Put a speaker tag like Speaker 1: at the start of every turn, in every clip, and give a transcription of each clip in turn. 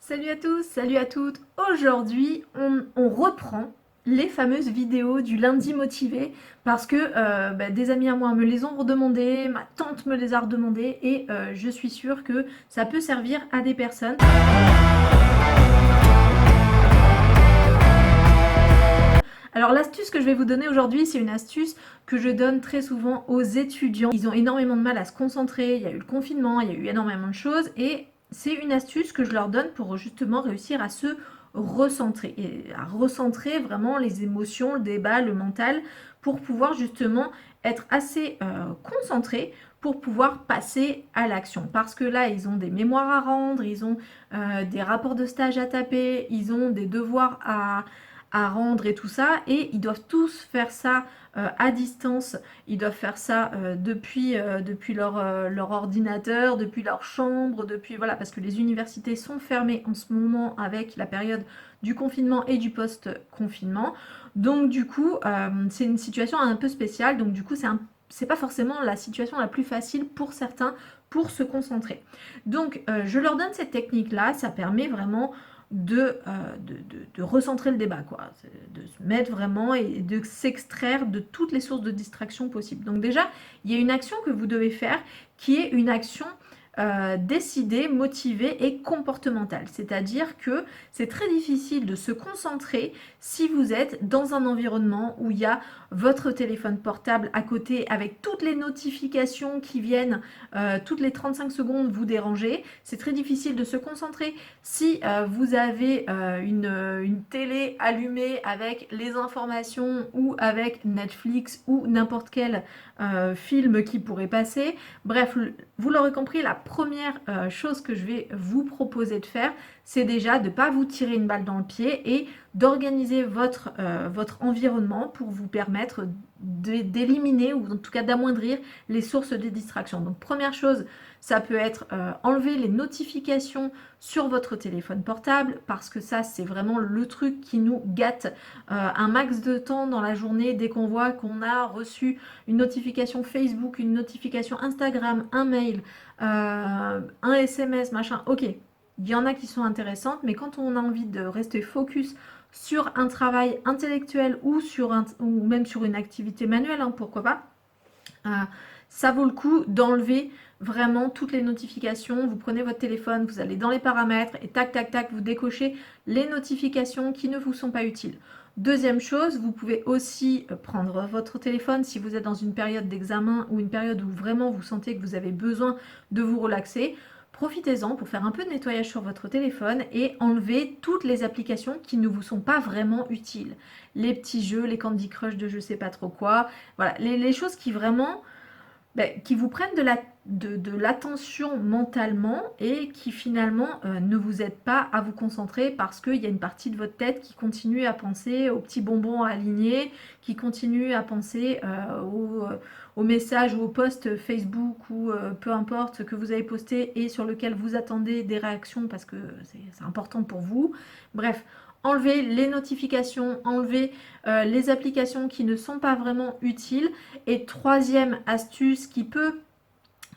Speaker 1: Salut à tous, salut à toutes. Aujourd'hui, on reprend les fameuses vidéos du lundi motivé parce que des amis à moi me les ont redemandées, ma tante me les a redemandées et je suis sûre que ça peut servir à des personnes. Alors l'astuce que je vais vous donner aujourd'hui, c'est une astuce que je donne très souvent aux étudiants. Ils ont énormément de mal à se concentrer, il y a eu le confinement, il y a eu énormément de choses et c'est une astuce que je leur donne pour justement réussir à se recentrer et à recentrer vraiment les émotions, le débat, le mental pour pouvoir justement être assez concentrés pour pouvoir passer à l'action. Parce que là, ils ont des mémoires à rendre, ils ont des rapports de stage à taper, ils ont des devoirs à rendre et tout ça, et ils doivent tous faire ça à distance, ils doivent faire ça depuis leur ordinateur, depuis leur chambre, depuis voilà, parce que les universités sont fermées en ce moment avec la période du confinement et du post-confinement. Donc du coup, c'est une situation un peu spéciale, donc du coup c'est pas forcément la situation la plus facile pour certains pour se concentrer. Donc je leur donne cette technique-là, ça permet vraiment de recentrer le débat, quoi. De se mettre vraiment et de s'extraire de toutes les sources de distraction possibles. Donc déjà, il y a une action que vous devez faire qui est une action décidée, motivée et comportementale. C'est-à-dire que c'est très difficile de se concentrer si vous êtes dans un environnement où il y a votre téléphone portable à côté avec toutes les notifications qui viennent toutes les 35 secondes vous déranger. C'est très difficile de se concentrer. Si vous avez une télé allumée avec les informations ou avec Netflix ou n'importe quel film qui pourrait passer, bref, vous l'aurez compris, la première chose que je vais vous proposer de faire, c'est déjà de ne pas vous tirer une balle dans le pied et d'organiser votre environnement pour vous permettre d'éliminer ou en tout cas d'amoindrir les sources de distraction. Donc première chose, ça peut être enlever les notifications sur votre téléphone portable parce que ça c'est vraiment le truc qui nous gâte un max de temps dans la journée dès qu'on voit qu'on a reçu une notification Facebook, une notification Instagram, un mail, un SMS, machin, ok. Il y en a qui sont intéressantes, mais quand on a envie de rester focus sur un travail intellectuel ou, ou même sur une activité manuelle, hein, pourquoi pas, euh, ça vaut le coup d'enlever vraiment toutes les notifications. Vous prenez votre téléphone, vous allez dans les paramètres et tac, tac, tac, vous décochez les notifications qui ne vous sont pas utiles. Deuxième chose, vous pouvez aussi prendre votre téléphone si vous êtes dans une période d'examen ou une période où vraiment vous sentez que vous avez besoin de vous relaxer. Profitez-en pour faire un peu de nettoyage sur votre téléphone et enlever toutes les applications qui ne vous sont pas vraiment utiles. Les petits jeux, les Candy Crush de je sais pas trop quoi. Voilà, les choses qui vraiment qui vous prennent de l'attention mentalement et qui finalement ne vous aident pas à vous concentrer parce qu'il y a une partie de votre tête qui continue à penser aux petits bonbons alignés, qui continue à penser aux messages ou aux posts Facebook ou peu importe que vous avez posté et sur lequel vous attendez des réactions parce que c'est important pour vous. Bref, enlevez les notifications, enlevez les applications qui ne sont pas vraiment utiles. Et troisième astuce qui peut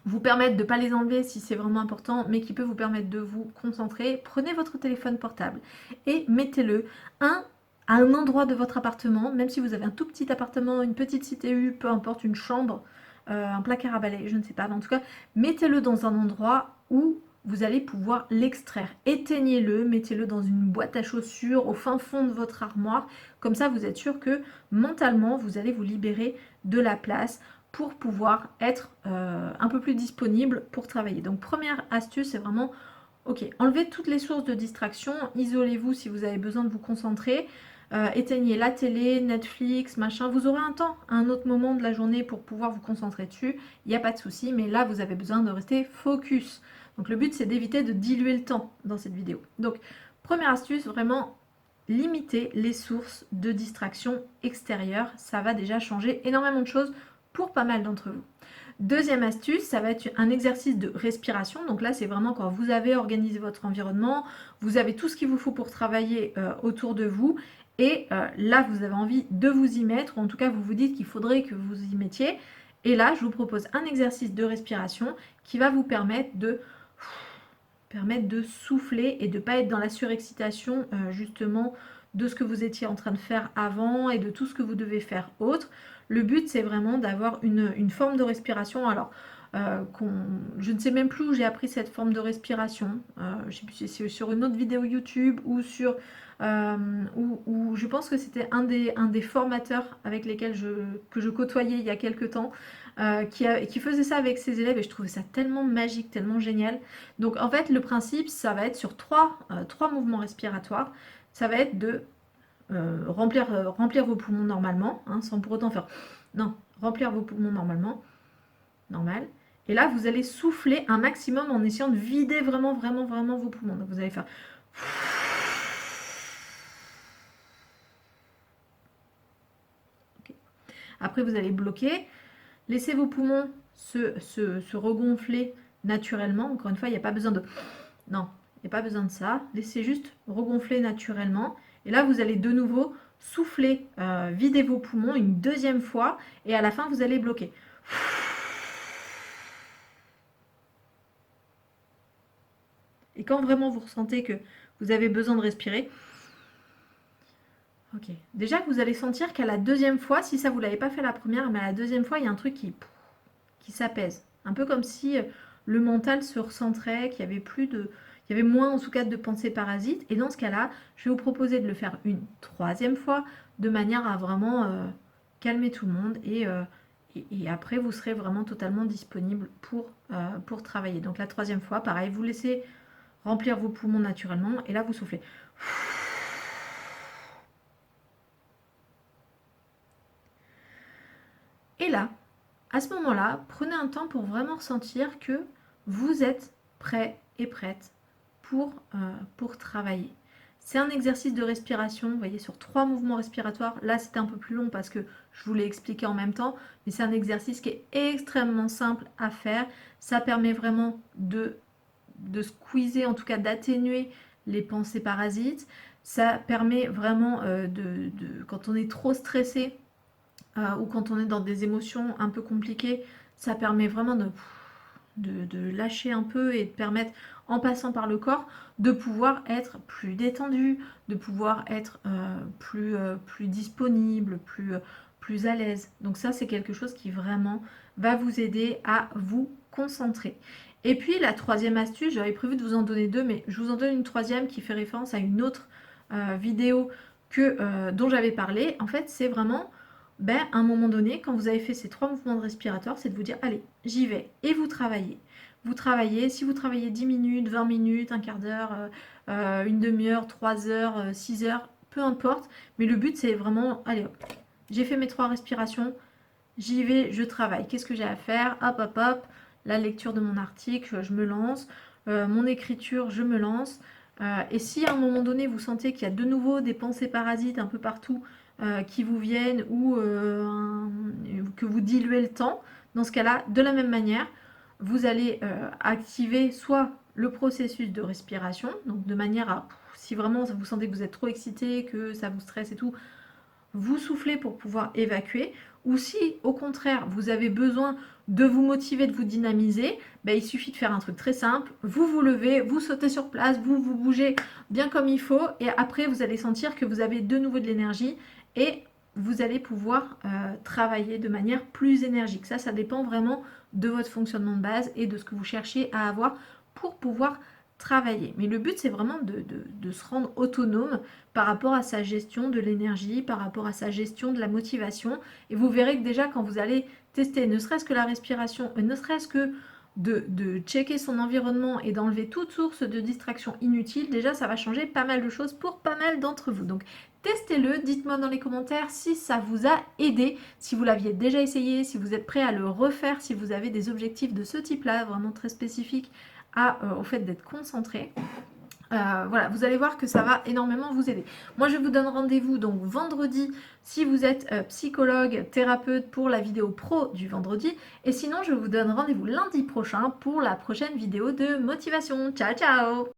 Speaker 1: vous permettre de ne pas les enlever si c'est vraiment important, mais qui peut vous permettre de vous concentrer, prenez votre téléphone portable et mettez-le à un endroit de votre appartement, même si vous avez un tout petit appartement, une petite CTU, peu importe, une chambre, un placard à balai, je ne sais pas, mais en tout cas, mettez-le dans un endroit où vous allez pouvoir l'extraire. Éteignez-le, mettez-le dans une boîte à chaussures au fin fond de votre armoire. Comme ça, vous êtes sûr que mentalement, vous allez vous libérer de la place pour pouvoir être un peu plus disponible pour travailler. Donc première astuce, c'est vraiment, ok, enlevez toutes les sources de distraction, isolez-vous si vous avez besoin de vous concentrer, éteignez la télé, Netflix, machin, vous aurez un temps, un autre moment de la journée pour pouvoir vous concentrer dessus, il n'y a pas de souci, mais là vous avez besoin de rester focus. Donc le but c'est d'éviter de diluer le temps dans cette vidéo. Donc première astuce, vraiment limiter les sources de distraction extérieures, ça va déjà changer énormément de choses pour pas mal d'entre vous. Deuxième astuce, ça va être un exercice de respiration. Donc là, c'est vraiment quand vous avez organisé votre environnement, vous avez tout ce qu'il vous faut pour travailler autour de vous. Et là, vous avez envie de vous y mettre, ou en tout cas, vous vous dites qu'il faudrait que vous y mettiez. Et là, je vous propose un exercice de respiration qui va vous permettre de permettre de souffler et de ne pas être dans la surexcitation justement de ce que vous étiez en train de faire avant et de tout ce que vous devez faire autre. Le but, c'est vraiment d'avoir une forme de respiration. Alors, je ne sais même plus où j'ai appris cette forme de respiration. Je sais plus si c'est sur une autre vidéo YouTube ou sur... où je pense que c'était un des formateurs avec lesquels que je côtoyais il y a quelques temps, qui faisait ça avec ses élèves et je trouvais ça tellement magique, tellement génial. Donc en fait, le principe, ça va être sur trois mouvements respiratoires. Ça va être de remplir vos poumons normalement, hein, sans pour autant faire... Non, remplir vos poumons normalement, normal. Et là, vous allez souffler un maximum en essayant de vider vraiment, vraiment, vraiment vos poumons. Donc vous allez faire... Okay. Après, vous allez bloquer. Laissez vos poumons se regonfler naturellement. Encore une fois, il n'y a pas besoin de... Non, il n'y a pas besoin de ça. Laissez juste regonfler naturellement. Et là, vous allez de nouveau souffler, vider vos poumons une deuxième fois. Et à la fin, vous allez bloquer. Et quand vraiment vous ressentez que vous avez besoin de respirer, ok. Déjà que vous allez sentir qu'à la deuxième fois, si ça vous l'avez pas fait la première, mais à la deuxième fois, il y a un truc qui s'apaise. Un peu comme si le mental se recentrait, qu'il y avait plus de... Il y avait moins en tout cas de pensées parasites. Et dans ce cas-là, je vais vous proposer de le faire une troisième fois, de manière à vraiment calmer tout le monde. Et après, vous serez vraiment totalement disponible pour travailler. Donc la troisième fois, pareil, vous laissez remplir vos poumons naturellement. Et là, vous soufflez. Et là, à ce moment-là, prenez un temps pour vraiment ressentir que vous êtes prêt et prête pour travailler. C'est un exercice de respiration, vous voyez, sur 3 mouvements respiratoires. Là, c'était un peu plus long parce que je vous l'ai expliqué en même temps, mais c'est un exercice qui est extrêmement simple à faire. Ça permet vraiment de squeezer, en tout cas d'atténuer les pensées parasites. Ça permet vraiment quand on est trop stressé, ou quand on est dans des émotions un peu compliquées, ça permet vraiment de lâcher un peu et de permettre, en passant par le corps, de pouvoir être plus détendu, de pouvoir être plus disponible, plus à l'aise. Donc ça, c'est quelque chose qui vraiment va vous aider à vous concentrer. Et puis la troisième astuce, j'avais prévu de vous en donner 2, mais je vous en donne une troisième qui fait référence à une autre vidéo dont j'avais parlé. En fait, c'est vraiment... à un moment donné, quand vous avez fait ces 3 mouvements de respiratoire, c'est de vous dire, allez, j'y vais. Et vous travaillez. Vous travaillez, si vous travaillez 10 minutes, 20 minutes, un quart d'heure, une demi-heure, 3 heures, 6 heures, peu importe. Mais le but, c'est vraiment, allez, hop, j'ai fait mes 3 respirations, j'y vais, je travaille. Qu'est-ce que j'ai à faire? Hop, hop, hop, la lecture de mon article, je me lance. Mon écriture, je me lance. Et si à un moment donné, vous sentez qu'il y a de nouveau des pensées parasites un peu partout, qui vous viennent ou que vous diluez le temps, dans ce cas-là, de la même manière, vous allez activer soit le processus de respiration, donc de manière à, si vraiment vous sentez que vous êtes trop excité, que ça vous stresse et tout, vous soufflez pour pouvoir évacuer, ou si au contraire vous avez besoin de vous motiver, de vous dynamiser, il suffit de faire un truc très simple, vous vous levez, vous sautez sur place, vous bougez bien comme il faut, et après vous allez sentir que vous avez de nouveau de l'énergie, et vous allez pouvoir travailler de manière plus énergique. Ça dépend vraiment de votre fonctionnement de base et de ce que vous cherchez à avoir pour pouvoir travailler. Mais le but, c'est vraiment de se rendre autonome par rapport à sa gestion de l'énergie, par rapport à sa gestion de la motivation. Et vous verrez que déjà, quand vous allez tester, ne serait-ce que la respiration, ne serait-ce que de checker son environnement et d'enlever toute source de distraction inutile, déjà, ça va changer pas mal de choses pour pas mal d'entre vous. Donc, testez-le, dites-moi dans les commentaires si ça vous a aidé, si vous l'aviez déjà essayé, si vous êtes prêt à le refaire, si vous avez des objectifs de ce type-là, vraiment très spécifiques au fait d'être concentré. Voilà, vous allez voir que ça va énormément vous aider. Moi, je vous donne rendez-vous donc vendredi si vous êtes psychologue, thérapeute pour la vidéo pro du vendredi. Et sinon, je vous donne rendez-vous lundi prochain pour la prochaine vidéo de motivation. Ciao, ciao!